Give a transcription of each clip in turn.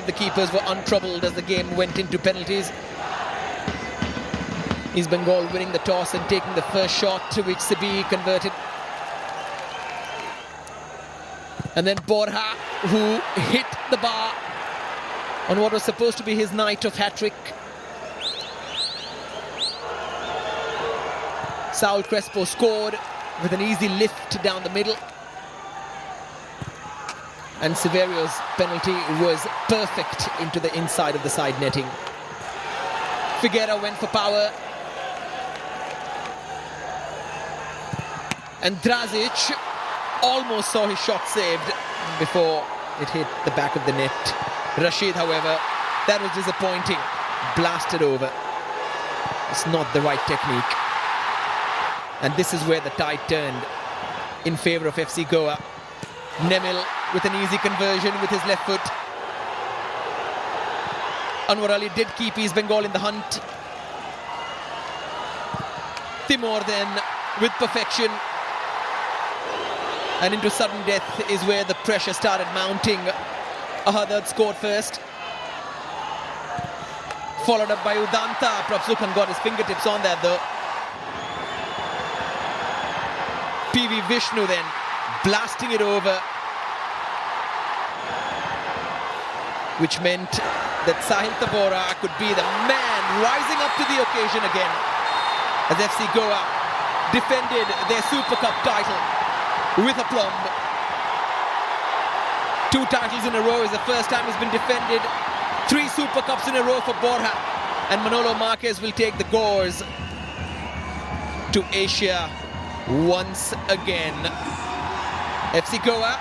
the keepers were untroubled as the game went into penalties. East Bengal winning the toss and taking the first shot, to which Sibi converted. And then Borja, who hit the bar on what was supposed to be his night of hat-trick. Saul Crespo scored with an easy lift down the middle. And Severio's penalty was perfect into the inside of the side netting. Figueira went for power. And Drazic almost saw his shot saved before it hit the back of the net. Rashid, however, that was disappointing. Blasted over. It's not the right technique. And this is where the tide turned in favour of FC Goa. Nemil with an easy conversion with his left foot. Anwar Ali did keep East Bengal in the hunt. Timor then with perfection. And into sudden death is where the pressure started mounting. Ahadad scored first. Followed up by Udanta. Prabsukhan got his fingertips on that though. PV Vishnu then blasting it over, which meant that Sahil Tabora could be the man rising up to the occasion again as FC Goa defended their Super Cup title with aplomb. 2 titles in a row is the first time it's been defended. 3 Super Cups in a row for Borja, and Manolo Marquez will take the Gores to Asia once again. FC Goa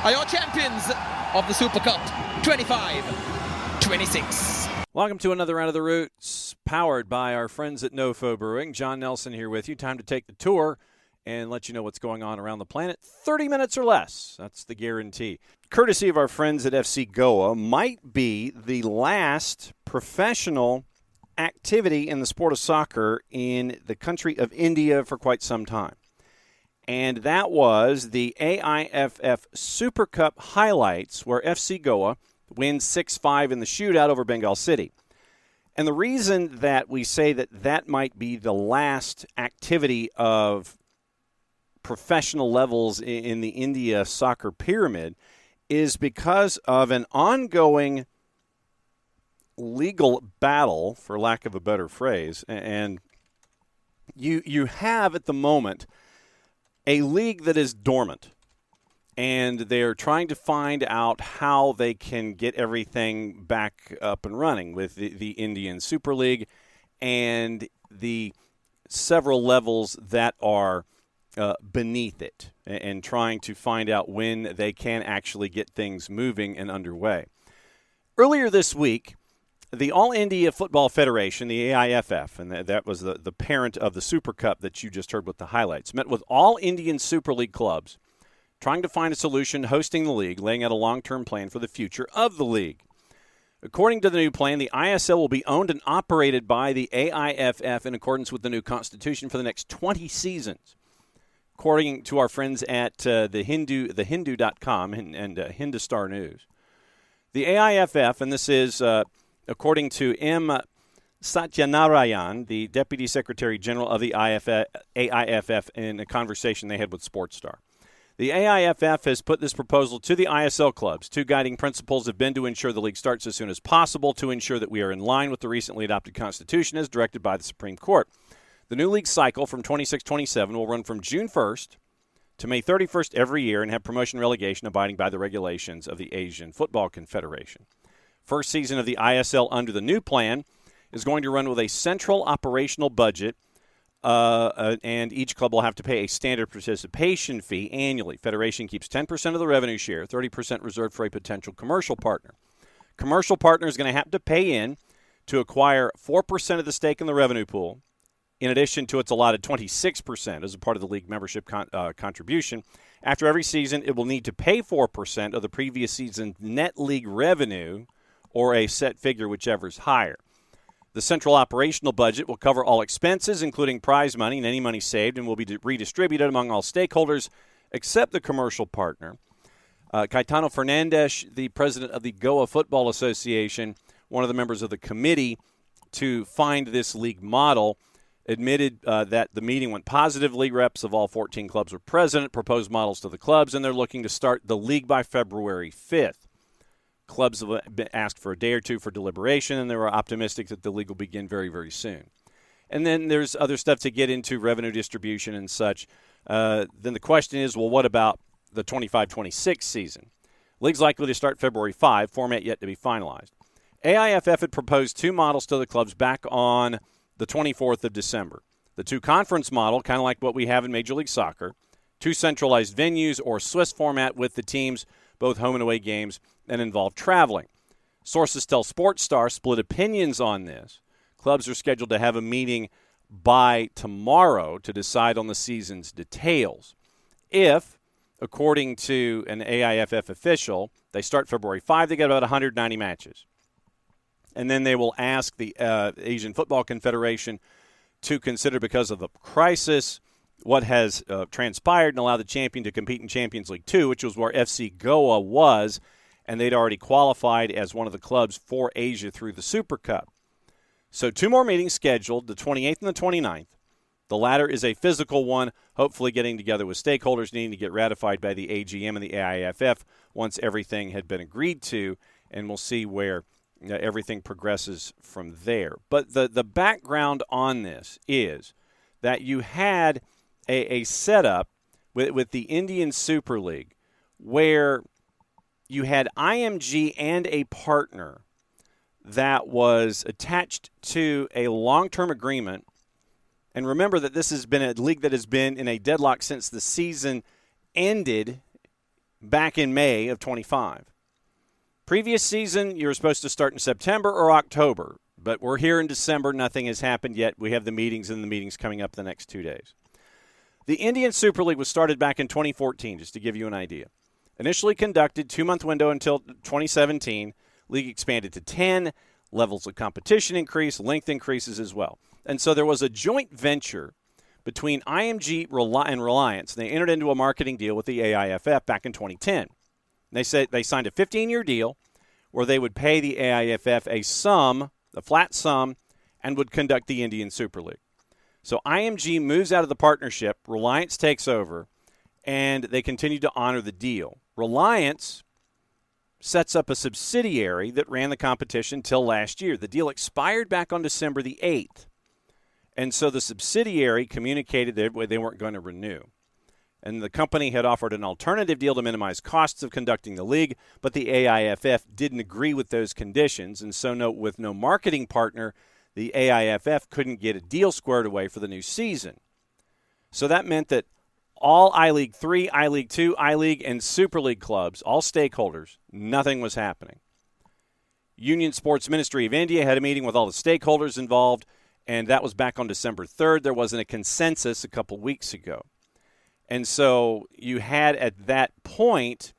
are your champions of the Super Cup 25-26. Welcome to another Round of the Roots, powered by our friends at NoFo Brewing. John Nelson here with you. Time to take the tour and let you know what's going on around the planet. 30 minutes or less. That's the guarantee. Courtesy of our friends at FC Goa, might be the last professional activity in the sport of soccer in the country of India for quite some time. And that was the AIFF Super Cup highlights, where FC Goa wins 6-5 in the shootout over Bengal City. And the reason that we say that that might be the last activity of professional levels in the India soccer pyramid is because of an ongoing legal battle, for lack of a better phrase. And you have at the moment a league that is dormant, and they're trying to find out how they can get everything back up and running with the Indian Super League and the several levels that are beneath it, and trying to find out when they can actually get things moving and underway. Earlier this week, the All India Football Federation, the AIFF, and that was the parent of the Super Cup that you just heard with the highlights, met with all Indian Super League clubs, trying to find a solution, hosting the league, laying out a long-term plan for the future of the league. According to the new plan, the ISL will be owned and operated by the AIFF in accordance with the new constitution for the next 20 seasons. According to our friends at thehindu.com and Hindustar News. The AIFF, and this is according to M. Satyanarayan, the Deputy Secretary General of the AIFF, in a conversation they had with Sportstar. The AIFF has put this proposal to the ISL clubs. 2 guiding principles have been to ensure the league starts as soon as possible, to ensure that we are in line with the recently adopted Constitution as directed by the Supreme Court. The new league cycle from 26-27 will run from June 1st to May 31st every year and have promotion and relegation abiding by the regulations of the Asian Football Confederation. First season of the ISL under the new plan is going to run with a central operational budget, and each club will have to pay a standard participation fee annually. Federation keeps 10% of the revenue share, 30% reserved for a potential commercial partner. Commercial partner is going to have to pay in to acquire 4% of the stake in the revenue pool, in addition to its allotted 26% as a part of the league membership contribution. After every season, it will need to pay 4% of the previous season's net league revenue, or a set figure, whichever is higher. The central operational budget will cover all expenses, including prize money and any money saved, and will be redistributed among all stakeholders except the commercial partner. Caetano Fernandes, the president of the Goa Football Association, one of the members of the committee to find this league model, admitted that the meeting went positive. League reps of all 14 clubs were present, proposed models to the clubs, and they're looking to start the league by February 5th. Clubs have been asked for a day or two for deliberation, and they were optimistic that the league will begin very, very soon. And then there's other stuff to get into, revenue distribution and such. Then the question is, well, what about the 25-26 season? League's likely to start February 5, format yet to be finalized. AIFF had proposed two models to the clubs back on the 24th of December. The two-conference model, kind of like what we have in Major League Soccer, two centralized venues or Swiss format with the teams, both home and away games, and involve traveling. Sources tell SportsStar split opinions on this. Clubs are scheduled to have a meeting by tomorrow to decide on the season's details. If, according to an AIFF official, they start February 5, they get about 190 matches. And then they will ask the Asian Football Confederation to consider, because of the crisis, what has transpired and allow the champion to compete in Champions League 2, which was where FC Goa was, and they'd already qualified as one of the clubs for Asia through the Super Cup. So two more meetings scheduled, the 28th and the 29th. The latter is a physical one, hopefully getting together with stakeholders needing to get ratified by the AGM and the AIFF once everything had been agreed to, and we'll see where everything progresses from there. But the background on this is that you had a setup with the Indian Super League where you had IMG and a partner that was attached to a long-term agreement. And remember that this has been a league that has been in a deadlock since the season ended back in May of 25. Previous season, you were supposed to start in September or October, but we're here in December. Nothing has happened yet. We have the meetings, and the meetings coming up the next 2 days. The Indian Super League was started back in 2014, just to give you an idea. Initially conducted 2-month window until 2017. League expanded to 10. Levels of competition increase. Length increases as well. And so there was a joint venture between IMG and Reliance. And they entered into a marketing deal with the AIFF back in 2010. They said they signed a 15-year deal where they would pay the AIFF a flat sum, and would conduct the Indian Super League. So IMG moves out of the partnership, Reliance takes over, and they continue to honor the deal. Reliance sets up a subsidiary that ran the competition till last year. The deal expired back on December the 8th. And so the subsidiary communicated that they weren't going to renew. And the company had offered an alternative deal to minimize costs of conducting the league, but the AIFF didn't agree with those conditions. And so with no marketing partner, the AIFF couldn't get a deal squared away for the new season. So that meant that all I-League 3, I-League 2, I-League, and Super League clubs, all stakeholders, nothing was happening. Union Sports Ministry of India had a meeting with all the stakeholders involved, and that was back on December 3rd. There wasn't a consensus a couple weeks ago. And so you had at that point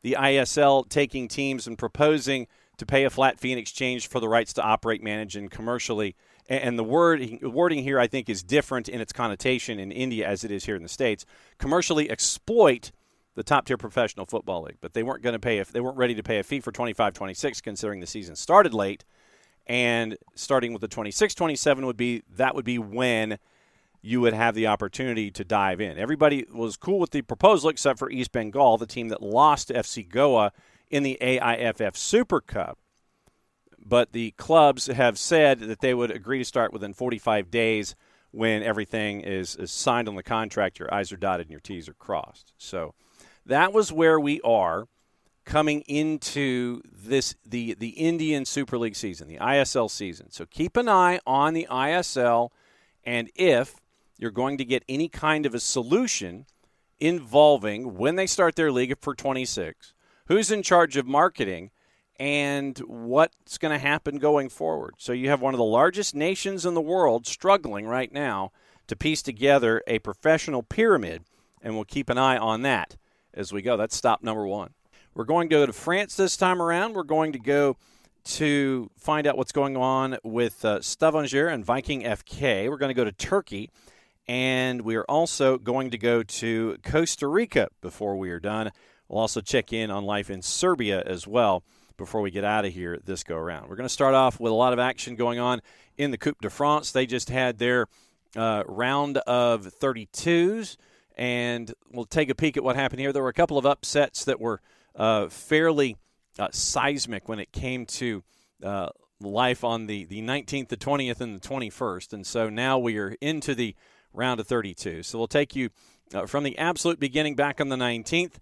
the ISL taking teams and proposing to pay a flat fee in exchange for the rights to operate, manage, and commercially. And the wording here, I think, is different in its connotation in India as it is here in the States. Commercially exploit the top-tier professional football league, but they weren't going to pay. They weren't ready to pay a fee for 25-26, considering the season started late. And starting with the 26-27 would be when you would have the opportunity to dive in. Everybody was cool with the proposal except for East Bengal, the team that lost to FC Goa in the AIFF Super Cup. But the clubs have said that they would agree to start within 45 days when everything is signed on the contract, your I's are dotted and your T's are crossed. So that was where we are coming into the Indian Super League season, the ISL season. So keep an eye on the ISL, and if you're going to get any kind of a solution involving when they start their league for 26, who's in charge of marketing, and what's going to happen going forward. So you have one of the largest nations in the world struggling right now to piece together a professional pyramid, and we'll keep an eye on that as we go. That's stop number one. We're going to go to France this time around. We're going to go to find out what's going on with Stavanger and Viking FK. We're going to go to Turkey. And we are also going to go to Costa Rica before we are done. We'll also check in on life in Serbia as well before we get out of here this go-around. We're going to start off with a lot of action going on in the Coupe de France. They just had their round of 32s, and we'll take a peek at what happened here. There were a couple of upsets that were fairly seismic when it came to life on the 19th, the 20th, and the 21st. And so now we are into the round of 32. So we'll take you from the absolute beginning back on the 19th.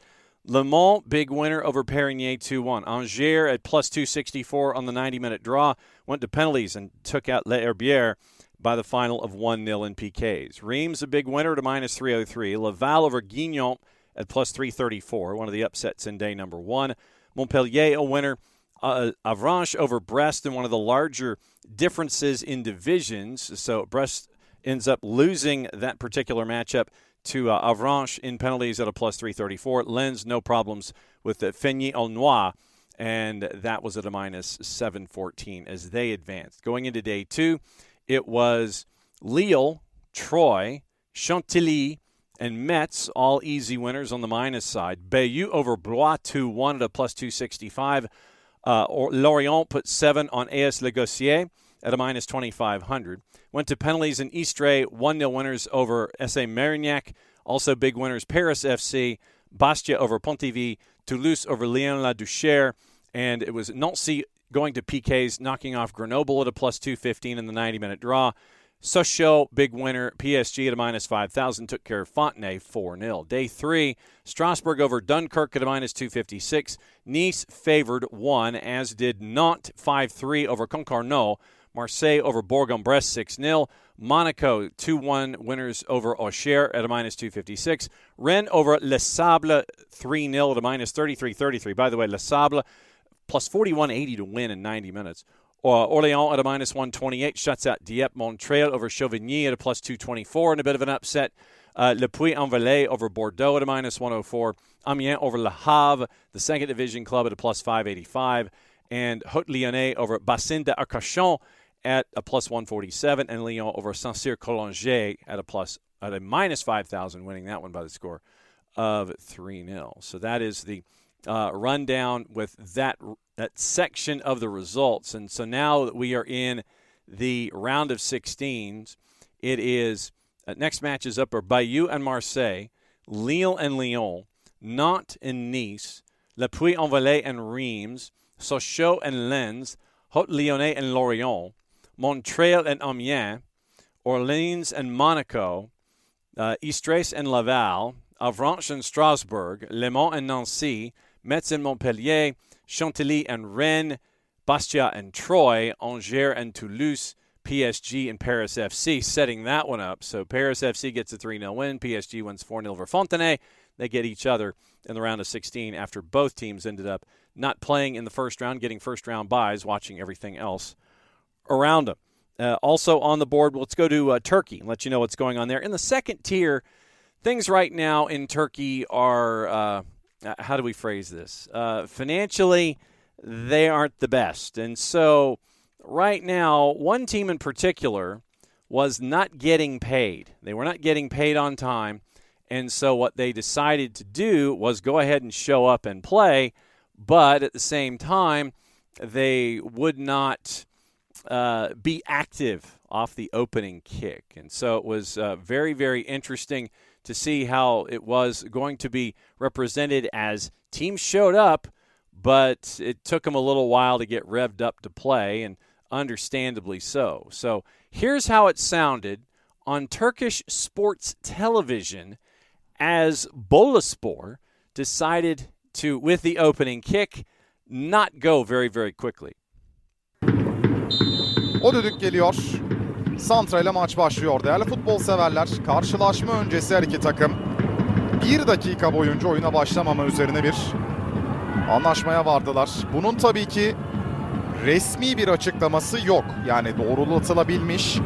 Le Mans, big winner over Perigny 2-1. Angers at plus 264 on the 90-minute draw. Went to penalties and took out Les Herbiers by the final of 1-0 in PKs. Reims, a big winner to minus 303. Laval over Guignon at plus 334, one of the upsets in day number 1. Montpellier, a winner. Avranches over Brest in one of the larger differences in divisions. So Brest ends up losing that particular matchup to Avranches in penalties at a plus 334. Lens, no problems with the Feigney-Aulnois, and that was at a minus 714 as they advanced. Going into day 2, it was Lille, Troyes, Chantilly, and Metz, all easy winners on the minus side. Bayeux over Blois 2-1 at a plus 265. Lorient put 7 on AS Le Gossier at a minus 2,500. Went to penalties in Istres, 1-0 winners over SA Mérignac. Also big winners Paris FC, Bastia over Pontivy, Toulouse over Lyon-la-Duchère, and it was Nancy going to PKs, knocking off Grenoble at a plus 215 in the 90-minute draw. Sochaux, big winner. PSG at a minus 5,000 took care of Fontenay 4-0. Day 3, Strasbourg over Dunkirk at a minus 256. Nice favored 1, as did Nantes 5-3 over Concarneau. Marseille over Bourg-en-Bresse 6-0. Monaco 2-1 winners over Auxerre at a minus 256. Rennes over Les Sables 3-0 at a minus 33-33. By the way, Les Sables plus 41.80 to win in 90 minutes. Orléans at a minus 128. Shuts out Dieppe. Montreal over Chauvigny at a plus 224 and a bit of an upset. Le Puy-en-Velay over Bordeaux at a minus 104. Amiens over Le Havre, the second division club, at a plus 585. And Haute-Lyonnais over Bassin d'Arcachon at a plus 147. And Lyon over Saint-Cyr-Collenger at a minus 5,000, winning that one by the score of 3-0. So that is the rundown with that section of the results. And so now that we are in the round of 16s, it is next matches up are Bayeux and Marseille, Lille and Lyon, Nantes and Nice, Le Puy-en-Velay and Reims, Sochaux and Lens, Haute-Lyonnais and Lorient, Montreal and Amiens, Orleans and Monaco, Istres and Laval, Avranches and Strasbourg, Le Mans and Nancy, Metz and Montpellier, Chantilly and Rennes, Bastia and Troyes, Angers and Toulouse, PSG and Paris FC, setting that one up. So Paris FC gets a 3-0 win. PSG wins 4-0 over Fontenay. They get each other in the round of 16 after both teams ended up not playing in the first round, getting first-round byes, watching everything else around them. Also on the board, let's go to Turkey and let you know what's going on there. In the second tier, things right now in Turkey are, how do we phrase this? Financially, they aren't the best. And so right now, one team in particular was not getting paid. They were not getting paid on time. And so what they decided to do was go ahead and show up and play, but at the same time, they would not be active off the opening kick. And so it was very, very interesting to see how it was going to be represented as teams showed up, but it took them a little while to get revved up to play, and understandably so. So here's how it sounded on Turkish sports television as Boluspor decided to, with the opening kick, not go very, very quickly. O düdük geliyor. Santra ile maç başlıyor. Değerli futbol severler, karşılaşma öncesi her iki takım 1 dakika boyunca oyuna başlamama üzerine bir anlaşmaya vardılar. Bunun tabii ki resmi bir açıklaması yok. Yani doğrulatılabilmiş,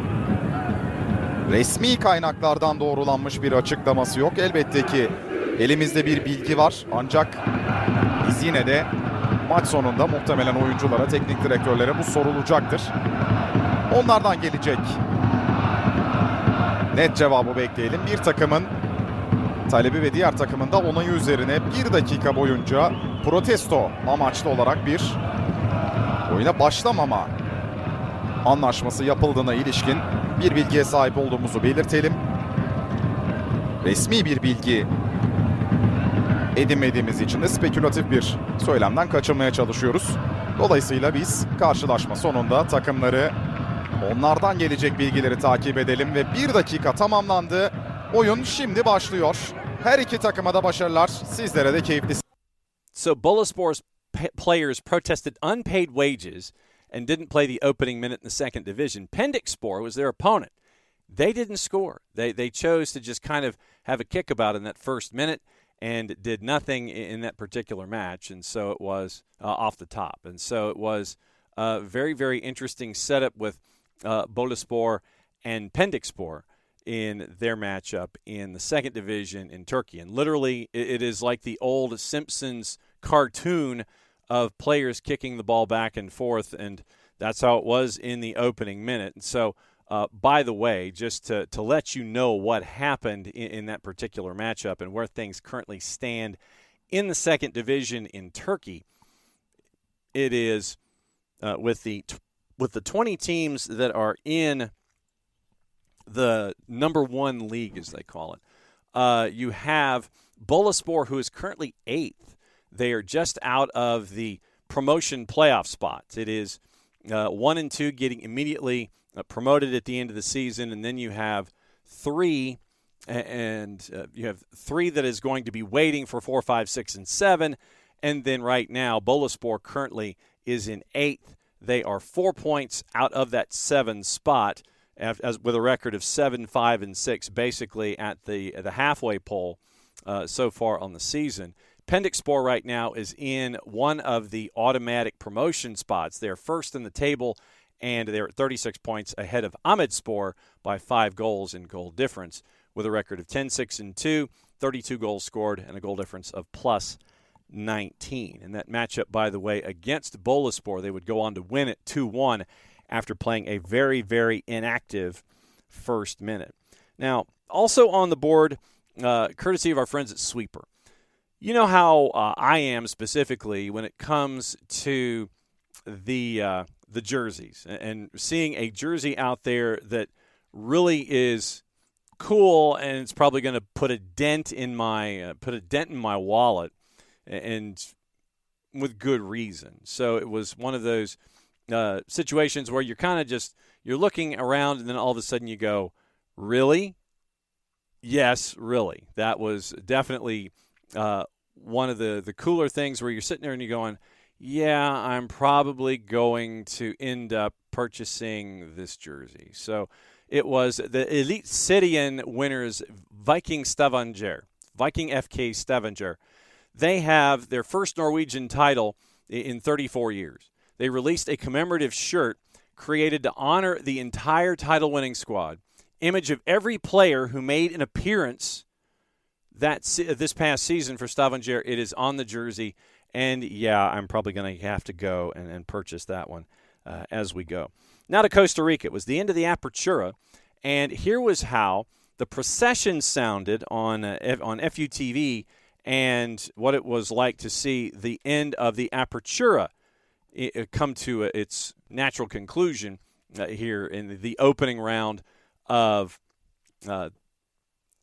resmi kaynaklardan doğrulanmış bir açıklaması yok. Elbette ki elimizde bir bilgi var. Ancak biz yine de maç sonunda muhtemelen oyunculara, teknik direktörlere bu sorulacaktır. Onlardan gelecek net cevabı bekleyelim. Bir takımın Talebi ve diğer takımında onayı üzerine 1 dakika boyunca protesto amaçlı olarak bir oyuna başlamama anlaşması yapıldığına ilişkin bir bilgiye sahip olduğumuzu belirtelim. Resmi bir bilgi edinmediğimiz için de spekülatif bir söylemden kaçınmaya çalışıyoruz. Dolayısıyla biz karşılaşma sonunda takımları, onlardan gelecek bilgileri takip edelim ve 1 dakika tamamlandı. Oyun şimdi başlıyor. Her iki takıma da başarılar. Sizlere de keyifli. So Boluspor's players protested unpaid wages and didn't play the opening minute in the second division. Pendikspor was their opponent. They didn't score. They chose to just kind of have a kickabout in that first minute and did nothing in that particular match. And so it was off the top. And so it was a very, very interesting setup with Boluspor and Pendikspor in their matchup in the second division in Turkey. And literally, it is like the old Simpsons cartoon of players kicking the ball back and forth, and that's how it was in the opening minute. And so, by the way, just to let you know what happened in that particular matchup and where things currently stand in the second division in Turkey, it is with the 20 teams that are in the number one league, as they call it. You have Boluspor, who is currently 8th. They are just out of the promotion playoff spots. It is 1 and 2 getting immediately promoted at the end of the season, and then you have 3, and you have 3 that is going to be waiting for 4, 5, 6, and 7. And then right now, Boluspor currently is in 8th. They are 4 points out of that 7 spot, as with a record of 7, 5, and 6, basically at the halfway pole so far on the season. Pendikspor right now is in one of the automatic promotion spots. They're first in the table, and they're at 36 points ahead of Ahmedspor by 5 goals in goal difference, with a record of 10, 6, and 2, 32 goals scored, and a goal difference of plus 19. And that matchup, by the way, against Boluspor, they would go on to win it 2-1 after playing a very, very inactive first minute. Now, also on the board, courtesy of our friends at Sweeper. You know how I am specifically when it comes to the jerseys, and seeing a jersey out there that really is cool, and it's probably going to put a dent in my wallet, and with good reason. So it was one of those situations where you're kind of just, you're looking around, and then all of a sudden you go, really? Yes, really. That was definitely one of the cooler things where you're sitting there and you're going, yeah, I'm probably going to end up purchasing this jersey. So it was the Elite Serien winners, Viking FK Stavanger. They have their first Norwegian title in 34 years. They released a commemorative shirt created to honor the entire title-winning squad. Image of every player who made an appearance this past season for Stavanger. It is on the jersey, and yeah, I'm probably going to have to go and purchase that one as we go. Now to Costa Rica. It was the end of the Apertura, and here was how the procession sounded on FUTV and what it was like to see the end of the Apertura come to its natural conclusion here in the opening round of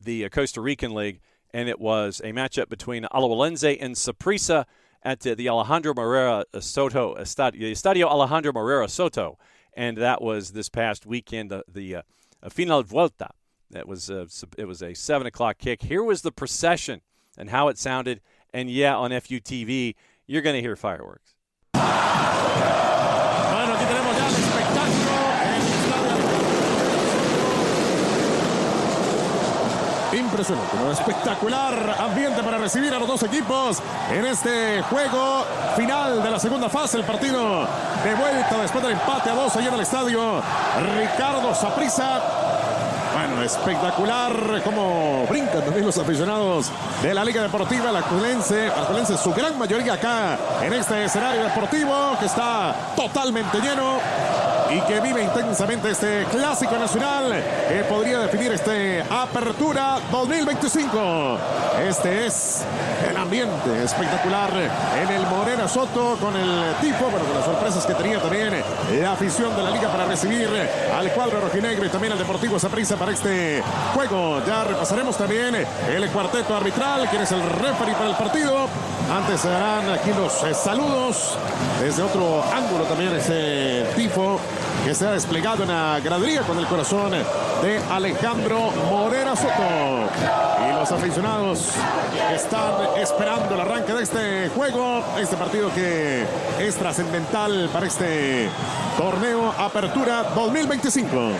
the Costa Rican League, and it was a matchup between Alajuelense and Saprissa at the Alejandro Morera Soto Estadio Alejandro Morera Soto, and that was this past weekend, the Final Vuelta. It was a 7:00 kick. Here was the procession and how it sounded, and yeah, on FUTV, you're going to hear fireworks. Bueno, aquí tenemos ya el espectáculo en el estadio. Impresionante, un espectacular ambiente para recibir a los dos equipos en este juego final de la segunda fase. El partido de vuelta después del empate a 2 allá en el estadio Ricardo Saprissa. Bueno, espectacular cómo brincan también los aficionados de la Liga Deportiva Alajuelense, su gran mayoría acá en este escenario deportivo que está totalmente lleno. y que vive intensamente este clásico nacional que podría definir este Apertura 2025. Este es el ambiente espectacular en el Morera Soto con el tipo, bueno, con las sorpresas que tenía también la afición de la liga para recibir al cuadro rojinegro y también al Deportivo Saprissa para este juego. Ya repasaremos también el cuarteto arbitral, quien es el referee para el partido. Antes se harán aquí los saludos desde otro ángulo también ese tifo que se ha desplegado en la gradería con el corazón de Alejandro Morera Soto. Y los aficionados están esperando el arranque de este juego, este partido que es trascendental para este torneo Apertura 2025.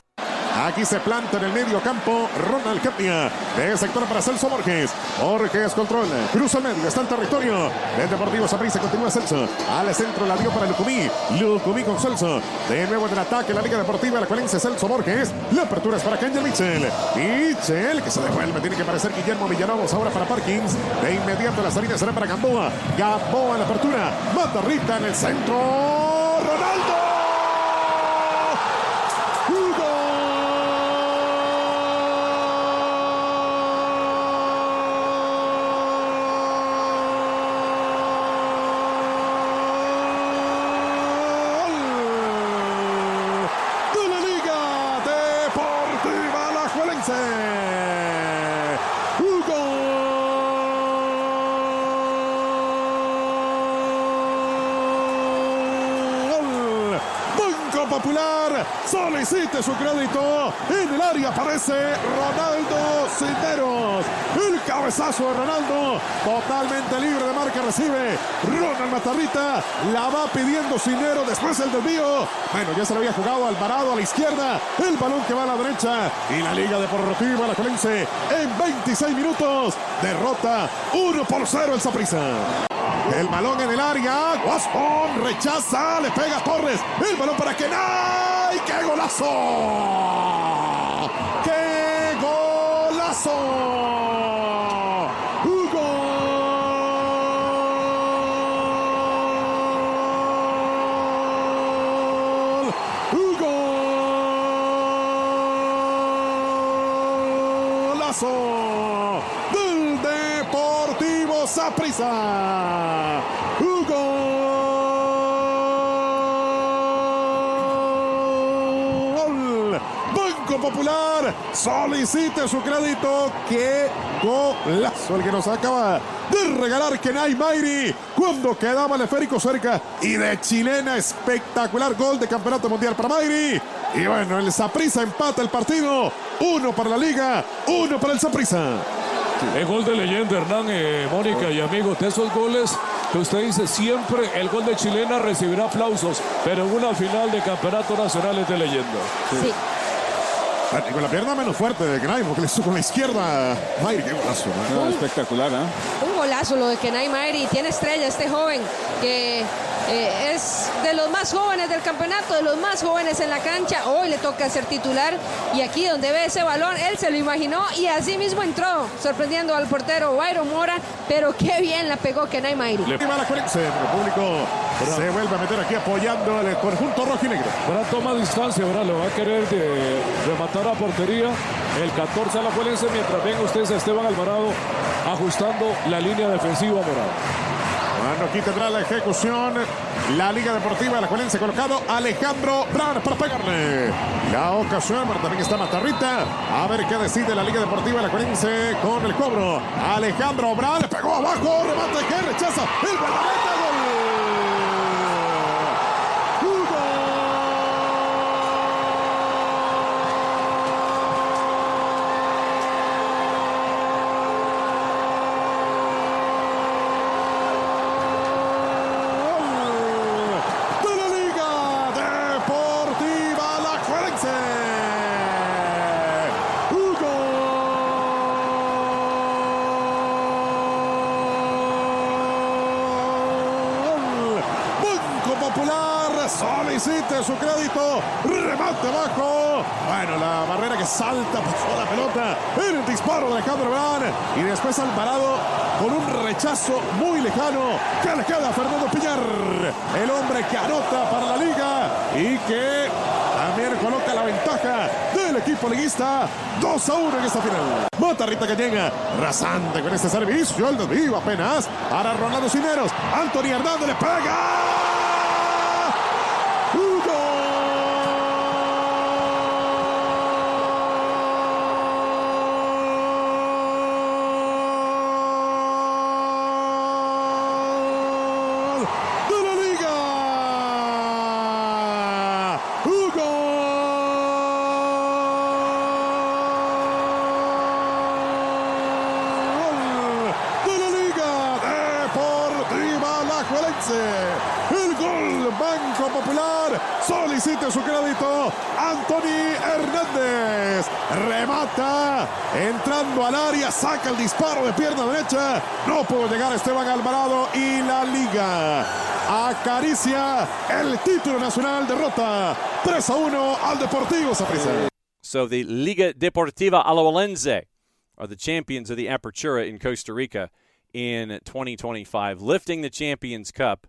Aquí se planta en el medio campo Ronald Capnia. De sector para Celso Borges. Borges controla. Cruza el medio. Está en territorio del Deportivo Saprissa. Continúa Celso. Al centro la dio para Lucumí. Lucumí con Celso. De nuevo en el ataque la Liga Deportiva Alajuelense. Celso Borges. La apertura es para Kenyon Mitchell. Mitchell que se devuelve. Tiene que aparecer Guillermo Villalobos ahora para Parkins. De inmediato la salida será para Gamboa. Gamboa en la apertura. Matarrita en el centro. Ronaldo. Popular solicite su crédito. En el área aparece Ronaldo Cisneros. El cabezazo de Ronaldo, totalmente libre de marca, recibe Ronald Matarrita. La va pidiendo Cisneros, después el desvío. Bueno, ya se lo había jugado Alvarado a la izquierda. El balón que va a la derecha. Y la Liga Deportiva Alajuelense en 26 minutos derrota 1-0 el Saprissa. El balón en el área. Guaspón rechaza. Le pega a Torres. El balón para Kenai. ¡Qué golazo! ¡Qué golazo! Golazo del Deportivo Saprissa. Banco Popular solicite su crédito. ¡Qué golazo el que nos acaba de regalar Kenai Mairi cuando quedaba el esférico cerca! Y de chilena, espectacular gol de campeonato mundial para Mairi. Y bueno, el Saprissa empata el partido. 1 para la Liga, 1 para el Saprissa. El gol de leyenda, Hernán, Mónica y amigos, de esos goles que usted dice siempre, el gol de chilena recibirá aplausos, pero en una final de campeonato nacional es de leyenda. Sí. Y con la pierna menos fuerte de Kenai, porque le hizo con la izquierda. Mairi, qué golazo. No, espectacular, ¿eh? Un golazo lo de Kenai Mairi. Tiene estrella este joven que es de los más jóvenes del campeonato, de los más jóvenes en la cancha. Hoy le toca ser titular y aquí donde ve ese balón, él se lo imaginó y así mismo entró, sorprendiendo al portero Byron Mora, pero qué bien la pegó Kenai Mairi. Le va la Alajuelense, el público se vuelve a meter aquí apoyando el conjunto rojinegro. Ahora toma distancia, ahora lo va a querer rematar a portería el 14 alajuelense, mientras ven ustedes a Esteban Alvarado ajustando la línea defensiva morada. Bueno, aquí tendrá la ejecución la Liga Deportiva Alajuelense, colocado Alejandro Bran para pegarle. La ocasión, bueno, también está Matarrita. A ver qué decide la Liga Deportiva Alajuelense con el cobro. Alejandro Bran le pegó abajo, remate que rechaza el guardameta, gol. Solicite su crédito, remate abajo. Bueno, la barrera que salta, pasó la pelota, el disparo de Alejandro Bran y después Alvarado con un rechazo muy lejano que le queda a Fernando Piñar, el hombre que anota para la Liga y que la ventaja del equipo liguista. 2-1 en esta final. Motarrita que llega rasante con este servicio. El desvío apenas para Rolando Cineros. Anthony Hernández le pega. El gol Banco Popular solicita su crédito. Anthony Hernández remata entrando al área, saca el disparo de pierna derecha. No pudo llegar Esteban Alvarado y la Liga acaricia el título nacional. Derrota 3-1 al Deportivo Saprissa. So the Liga Deportiva Alajuelense are the champions of the Apertura in Costa Rica in 2025, lifting the Champions Cup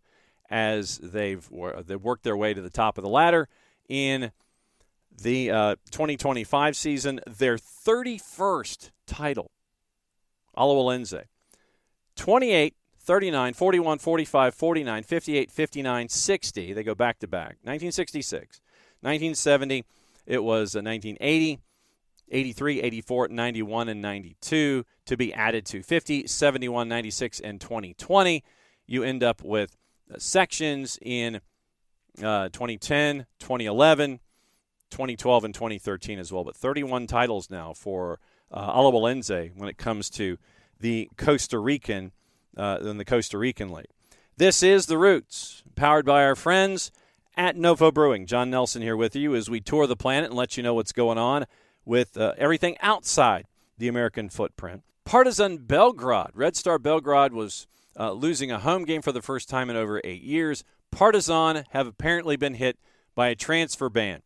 as they've worked their way to the top of the ladder in the 2025 season. Their 31st title, Alajuelense. 28, 39, 41, 45, 49, 58, 59, 60. They go back-to-back. 1966, 1970. It was 1980. 83, 84, 91, and 92 to be added to 50, 71, 96, and 2020. You end up with sections in 2010, 2011, 2012, and 2013 as well. But 31 titles now for Alajuelense when it comes to the Costa Rican League. This is The Roots, powered by our friends at NoFo Brewing. John Nelson here with you as we tour the planet and let you know what's going on with everything outside the American footprint. Partizan Belgrade. Red Star Belgrade was losing a home game for the first time in over 8 years. Partizan have apparently been hit by a transfer ban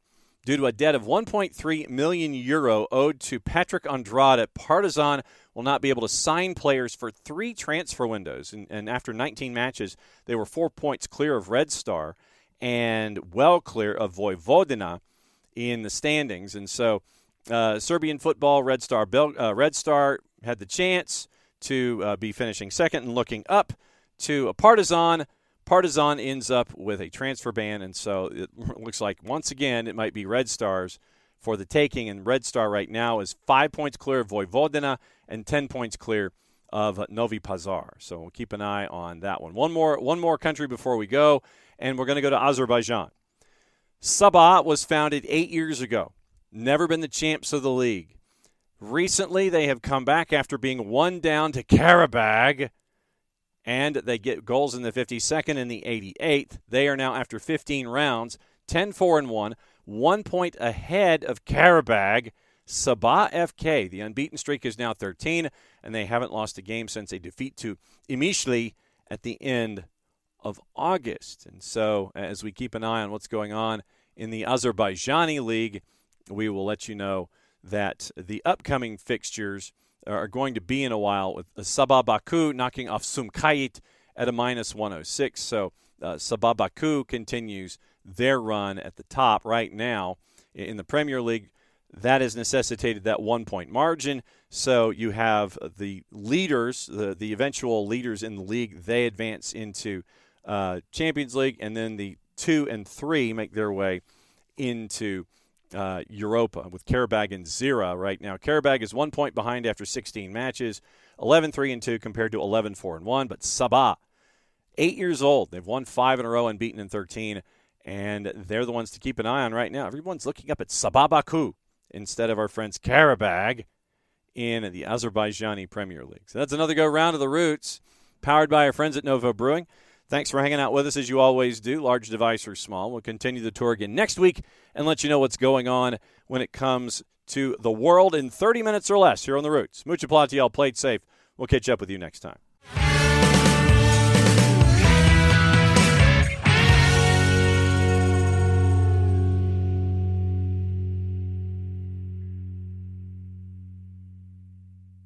due to a debt of 1.3 million euro owed to Patrick Andrade. Partizan will not be able to sign players for 3 transfer windows. And after 19 matches, they were 4 points clear of Red Star and well clear of Vojvodina in the standings. And so Serbian football, Red Star had the chance to be finishing second and looking up to a Partizan. Partizan ends up with a transfer ban, and so it looks like once again it might be Red Stars for the taking. And Red Star right now is 5 points clear of Vojvodina and 10 points clear of Novi Pazar. So we'll keep an eye on that one. One more country before we go, and we're going to go to Azerbaijan. Sabah was founded 8 years ago. Never been the champs of the league. Recently, they have come back after being one down to Karabag, and they get goals in the 52nd and the 88th. They are now, after 15 rounds, 10-4-1, 1 point ahead of Karabag. Sabah FK, the unbeaten streak is now 13, and they haven't lost a game since a defeat to Imishli at the end of August. And so, as we keep an eye on what's going on in the Azerbaijani league, we will let you know that the upcoming fixtures are going to be in a while, with Sabah Baku knocking off Sumkayit at a -106. So Sabah Baku continues their run at the top right now in the Premier League. That has necessitated that 1 point margin. So you have the leaders, the eventual leaders in the league, they advance into Champions League, and then the 2 and 3 make their way into Europa, with Karabag and Zira right now. Karabag is 1 point behind after 16 matches, 11-3-2 compared to 11-4-1. But Sabah, 8 years old, they've won 5 in a row and beaten in 13, and they're the ones to keep an eye on right now. Everyone's looking up at Sabah Baku instead of our friends Karabag in the Azerbaijani Premier League. So that's another go-round of The Roots, powered by our friends at NoFo Brewing. Thanks for hanging out with us as you always do, large device or small. We'll continue the tour again next week and let you know what's going on when it comes to the world in 30 minutes or less here on The Roots. Mucha platiel, played safe. We'll catch up with you next time.